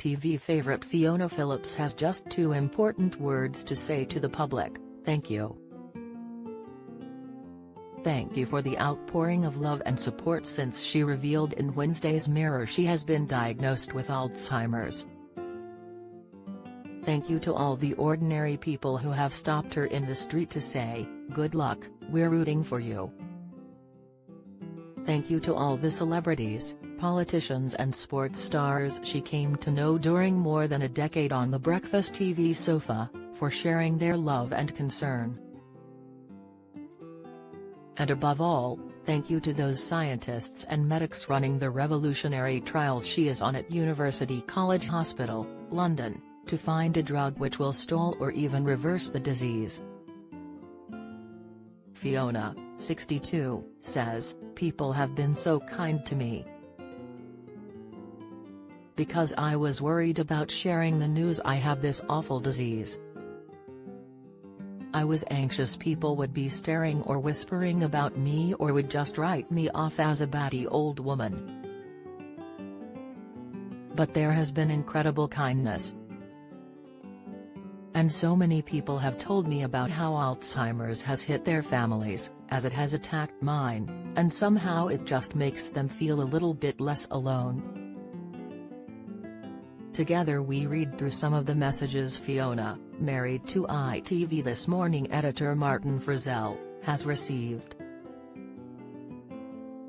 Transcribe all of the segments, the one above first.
TV favorite Fiona Phillips has just two important words to say to the public: thank you. Thank you for the outpouring of love and support since she revealed in Wednesday's Mirror she has been diagnosed with Alzheimer's. Thank you to all the ordinary people who have stopped her in the street to say, "Good luck, we're rooting for you." Thank you to all the celebrities, politicians and sports stars she came to know during more than a decade on the breakfast TV sofa, for sharing their love and concern. And above all, thank you to those scientists and medics running the revolutionary trials she is on at University College Hospital, London, to find a drug which will stall or even reverse the disease. Fiona, 62, says, "People have been so kind to me. Because I was worried about sharing the news I have this awful disease. I was anxious people would be staring or whispering about me or would just write me off as a batty old woman. But there has been incredible kindness. And so many people have told me about how Alzheimer's has hit their families, as it has attacked mine, and somehow it just makes them feel a little bit less alone." Together we read through some of the messages Fiona, married to ITV This Morning editor Martin Frizzell, has received.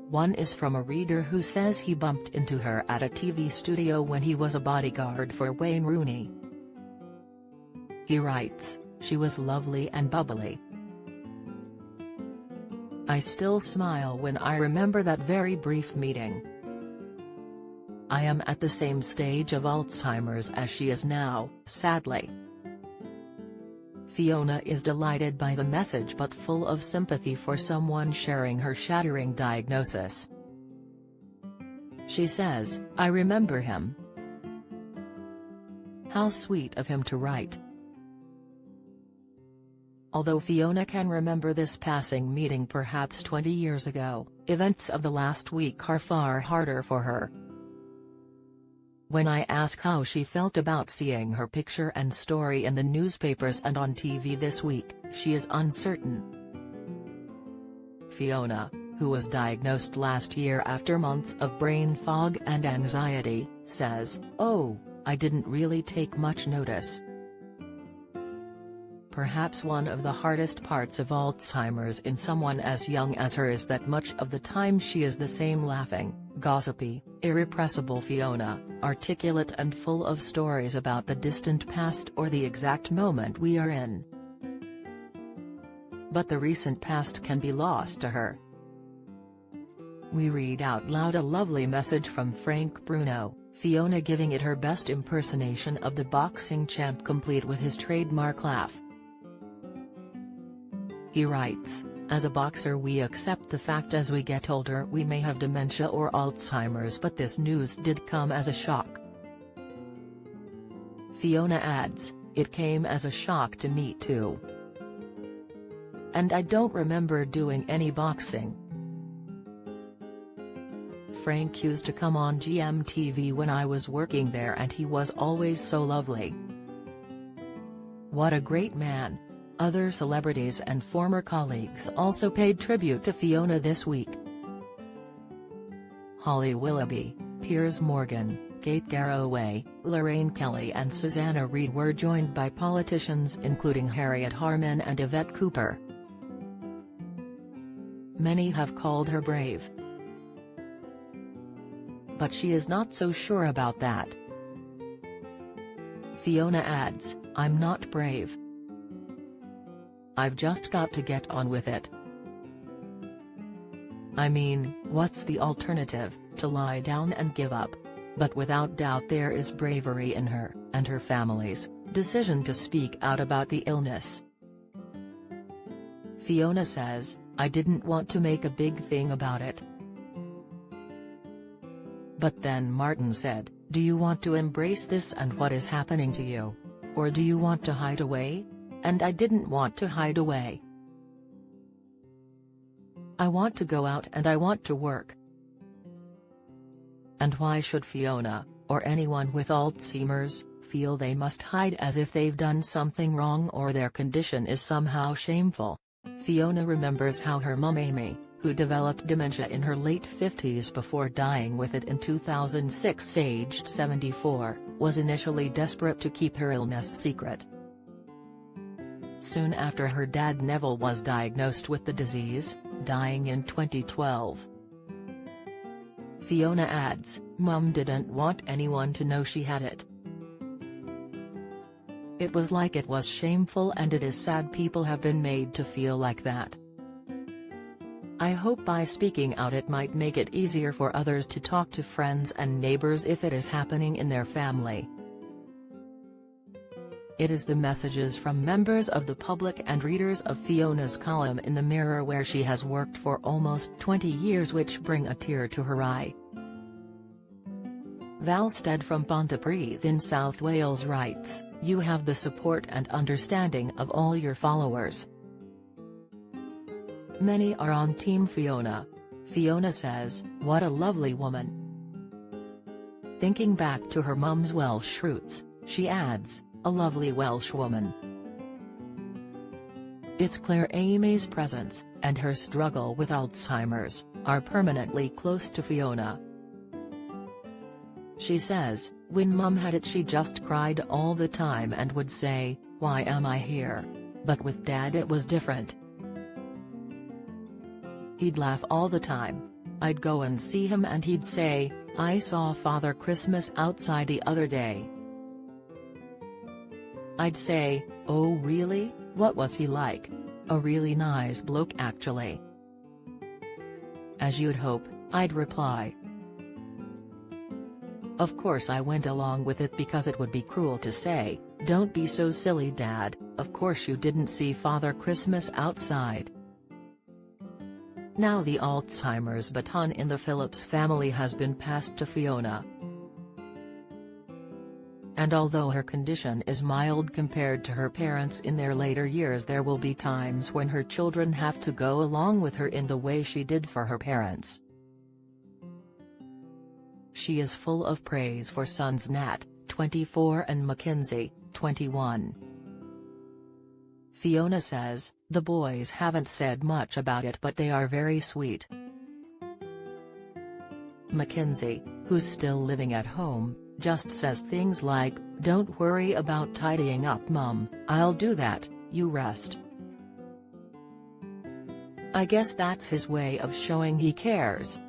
One is from a reader who says he bumped into her at a TV studio when he was a bodyguard for Wayne Rooney. He writes, "She was lovely and bubbly. I still smile when I remember that very brief meeting. I am at the same stage of Alzheimer's as she is now, sadly." Fiona is delighted by the message but full of sympathy for someone sharing her shattering diagnosis. She says, "I remember him. How sweet of him to write." Although Fiona can remember this passing meeting perhaps 20 years ago, events of the last week are far harder for her. When I ask how she felt about seeing her picture and story in the newspapers and on TV this week, she is uncertain. Fiona, who was diagnosed last year after months of brain fog and anxiety, says, "Oh, I didn't really take much notice." Perhaps one of the hardest parts of Alzheimer's in someone as young as her is that much of the time she is the same laughing, gossipy, irrepressible Fiona, articulate and full of stories about the distant past or the exact moment we are in. But the recent past can be lost to her. We read out loud a lovely message from Frank Bruno, Fiona giving it her best impersonation of the boxing champ complete with his trademark laugh. He writes, "As a boxer we accept the fact as we get older we may have dementia or Alzheimer's, but this news did come as a shock." Fiona adds, "It came as a shock to me too. And I don't remember doing any boxing." "Frank used to come on GMTV when I was working there and he was always so lovely. What a great man." Other celebrities and former colleagues also paid tribute to Fiona this week. Holly Willoughby, Piers Morgan, Kate Garraway, Lorraine Kelly and Susanna Reid were joined by politicians including Harriet Harman and Yvette Cooper. Many have called her brave. But she is not so sure about that. Fiona adds, "I'm not brave. I've just got to get on with it. I mean, what's the alternative, to lie down and give up?" But without doubt there is bravery in her, and her family's, decision to speak out about the illness. Fiona says, "I didn't want to make a big thing about it. But then Martin said, 'Do you want to embrace this and what is happening to you? Or do you want to hide away?' And I didn't want to hide away. I want to go out and I want to work." And why should Fiona, or anyone with Alzheimer's, feel they must hide as if they've done something wrong or their condition is somehow shameful. Fiona remembers how her mum Amy, who developed dementia in her late 50s before dying with it in 2006 aged 74, was initially desperate to keep her illness secret. Soon after her dad Neville was diagnosed with the disease, dying in 2012. Fiona adds, "Mum didn't want anyone to know she had it. It was like it was shameful, and it is sad people have been made to feel like that. I hope by speaking out it might make it easier for others to talk to friends and neighbors if it is happening in their family." It is the messages from members of the public and readers of Fiona's column in the Mirror, where she has worked for almost 20 years, which bring a tear to her eye. Val Stead from Pontypridd in South Wales writes, "You have the support and understanding of all your followers. Many are on Team Fiona." Fiona says, "What a lovely woman." Thinking back to her mum's Welsh roots, she adds, "A lovely Welsh woman." It's clear Amy's presence, and her struggle with Alzheimer's, are permanently close to Fiona. She says, "When Mum had it she just cried all the time and would say, 'Why am I here?' But with Dad it was different. He'd laugh all the time. I'd go and see him and he'd say, 'I saw Father Christmas outside the other day.' I'd say, 'Oh really, what was he like?' 'A really nice bloke actually.' As you'd hope," I'd reply. Of course I went along with it because it would be cruel to say, 'Don't be so silly Dad, of course you didn't see Father Christmas outside.'" Now the Alzheimer's baton in the Phillips family has been passed to Fiona. And although her condition is mild compared to her parents in their later years, there will be times when her children have to go along with her in the way she did for her parents. She is full of praise for sons Nat, 24 and Mackenzie, 21. Fiona says, "The boys haven't said much about it but they are very sweet." Mackenzie, who's still living at home, just says things like, "Don't worry about tidying up Mum, I'll do that, you rest." I guess that's his way of showing he cares.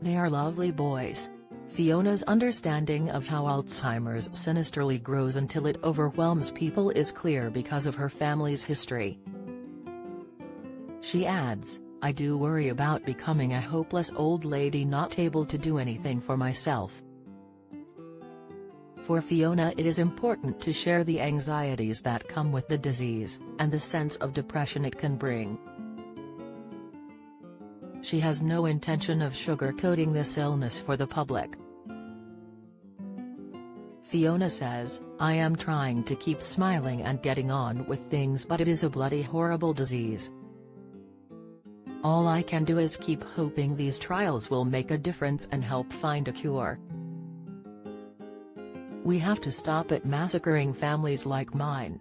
They are lovely boys. Fiona's understanding of how Alzheimer's sinisterly grows until it overwhelms people is clear because of her family's history. She adds, "I do worry about becoming a hopeless old lady not able to do anything for myself." For Fiona, it is important to share the anxieties that come with the disease, and the sense of depression it can bring. She has no intention of sugarcoating this illness for the public. Fiona says, "I am trying to keep smiling and getting on with things, but it is a bloody horrible disease. All I can do is keep hoping these trials will make a difference and help find a cure. We have to stop it massacring families like mine."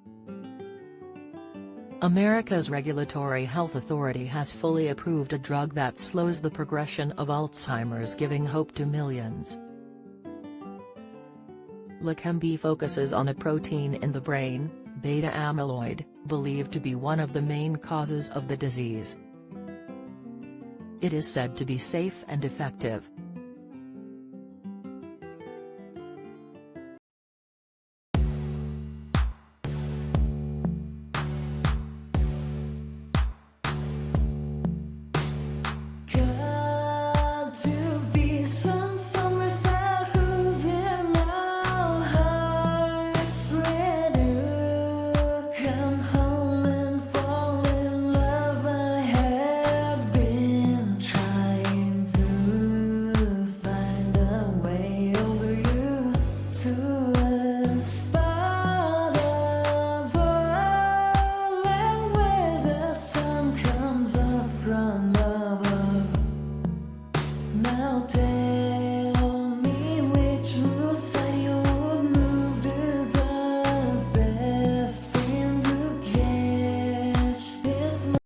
America's Regulatory Health Authority has fully approved a drug that slows the progression of Alzheimer's, giving hope to millions. Leqembi focuses on a protein in the brain, beta amyloid, believed to be one of the main causes of the disease. It is said to be safe and effective.